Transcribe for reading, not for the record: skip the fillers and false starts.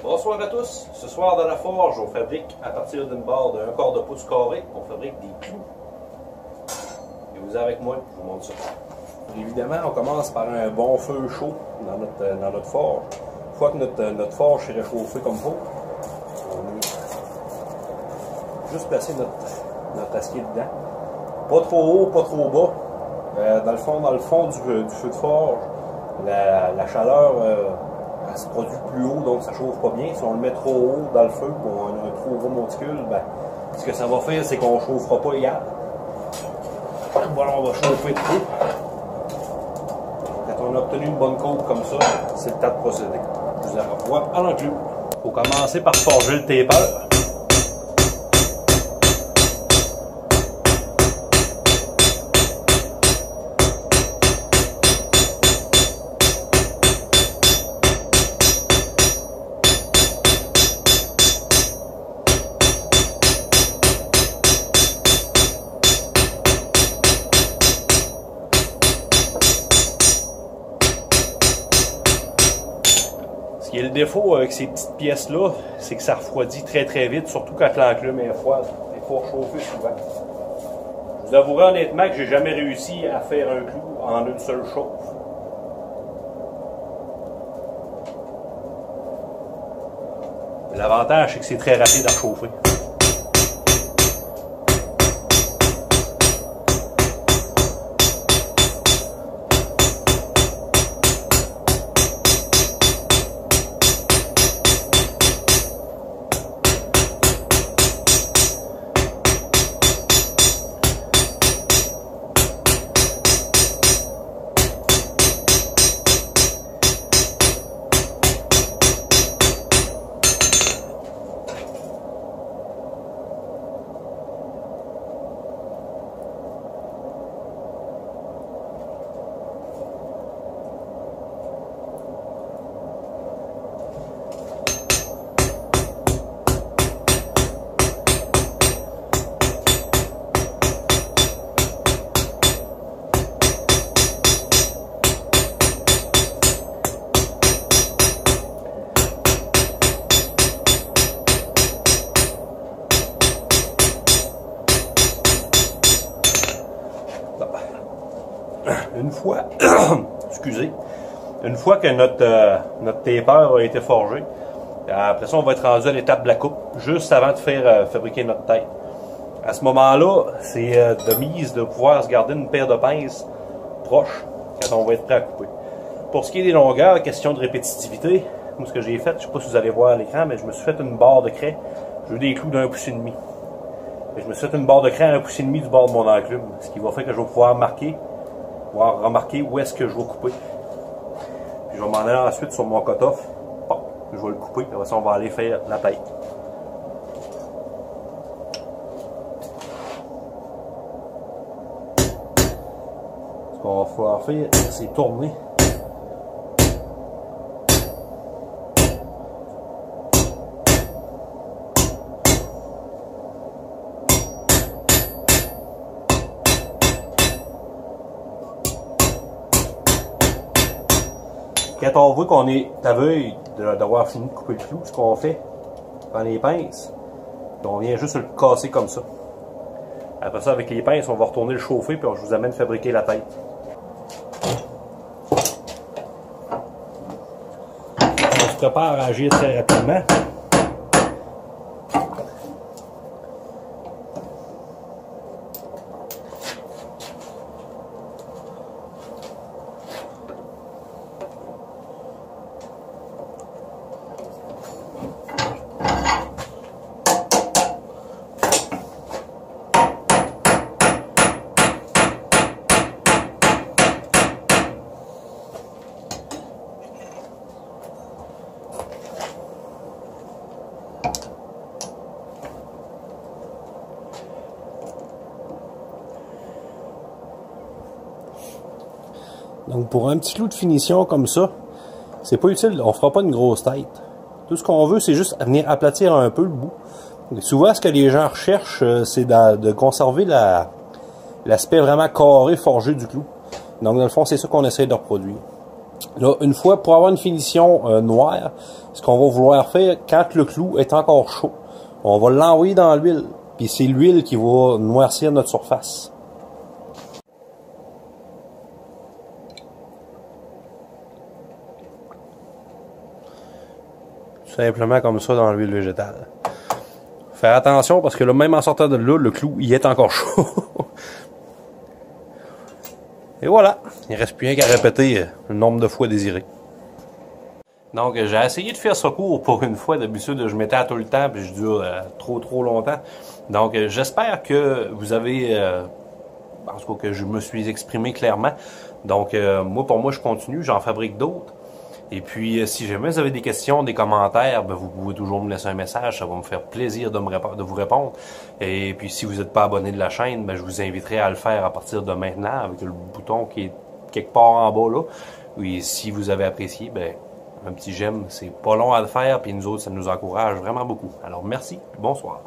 Bonsoir à tous. Ce soir dans la forge, on fabrique à partir d'une barre de 1/4 de pouce carré, on fabrique des clous. Et vous êtes avec moi, je vous montre ça. Évidemment, on commence par un bon feu chaud dans notre forge. Une fois que notre forge est réchauffée comme il faut, on va juste placer notre acier dedans. Pas trop haut, pas trop bas. Dans le fond du feu de forge, la chaleur elle se produit plus haut, donc ça ne chauffe pas bien. Si on le met trop haut dans le feu, on a un trop gros monticule, ben, ce que ça va faire, c'est qu'on ne chauffera pas égal. Voilà, on va chauffer trop. Quand on a obtenu une bonne côte comme ça, c'est le temps de procéder. Je vous revois à l'enclume. Il faut commencer par forger le taper. Et le défaut avec ces petites pièces-là, c'est que ça refroidit très très vite, surtout quand l'enclume est froide. Il faut chauffer souvent. Je vous avouerai honnêtement que j'ai jamais réussi à faire un clou en une seule chauffe. L'avantage, c'est que c'est très rapide à chauffer. Une fois que notre taper a été forgé, après ça on va être rendu à l'étape de la coupe, juste avant de faire fabriquer notre tête. À ce moment-là, c'est de mise de pouvoir se garder une paire de pinces proche quand on va être prêt à couper. Pour ce qui est des longueurs, question de répétitivité, moi ce que j'ai fait, je ne sais pas si vous allez voir à l'écran, mais je me suis fait une barre de craie. Je veux des clous d'1,5 pouce. Et je me suis fait une barre de craie à 1,5 pouce du bord de mon enclume, ce qui va faire que je vais pouvoir remarquer où est-ce que je vais couper. Puis je vais m'en aller ensuite sur mon cut-off. Bon, je vais le couper, puis après ça on va aller faire la tête. Ce qu'on va pouvoir faire, c'est tourner. Quand on voit qu'on est à veille d'avoir fini de couper le clou, ce qu'on fait, on prend les pinces, puis on vient juste le casser comme ça. Après ça, avec les pinces, on va retourner le chauffer, puis je vous amène fabriquer la tête. On se prépare à agir très rapidement. Donc pour un petit clou de finition comme ça, c'est pas utile, on fera pas une grosse tête. Tout ce qu'on veut, c'est juste venir aplatir un peu le bout. Et souvent, ce que les gens recherchent, c'est de conserver l'aspect vraiment carré, forgé du clou. Donc dans le fond, c'est ça qu'on essaie de reproduire. Là, une fois, pour avoir une finition noire, ce qu'on va vouloir faire, quand le clou est encore chaud, on va l'envoyer dans l'huile. Puis c'est l'huile qui va noircir notre surface. Tout simplement comme ça dans l'huile végétale. Faire attention parce que là, même en sortant de là, le clou, il est encore chaud. Et voilà, il ne reste plus rien qu'à répéter le nombre de fois désiré. Donc, j'ai essayé de faire ce cours pour une fois. D'habitude, je m'étais à tout le temps, puis je dure trop longtemps. Donc, j'espère que vous avez... en tout cas, que je me suis exprimé clairement. Donc, pour moi, je continue. J'en fabrique d'autres. Et puis, si jamais vous avez des questions, des commentaires, ben, vous pouvez toujours me laisser un message. Ça va me faire plaisir de vous répondre. Et puis, si vous n'êtes pas abonné de la chaîne, ben, je vous inviterai à le faire à partir de maintenant avec le bouton qui est quelque part en bas là. Et si vous avez apprécié, ben, un petit j'aime, c'est pas long à le faire. Puis nous autres, ça nous encourage vraiment beaucoup. Alors, merci. Bonsoir.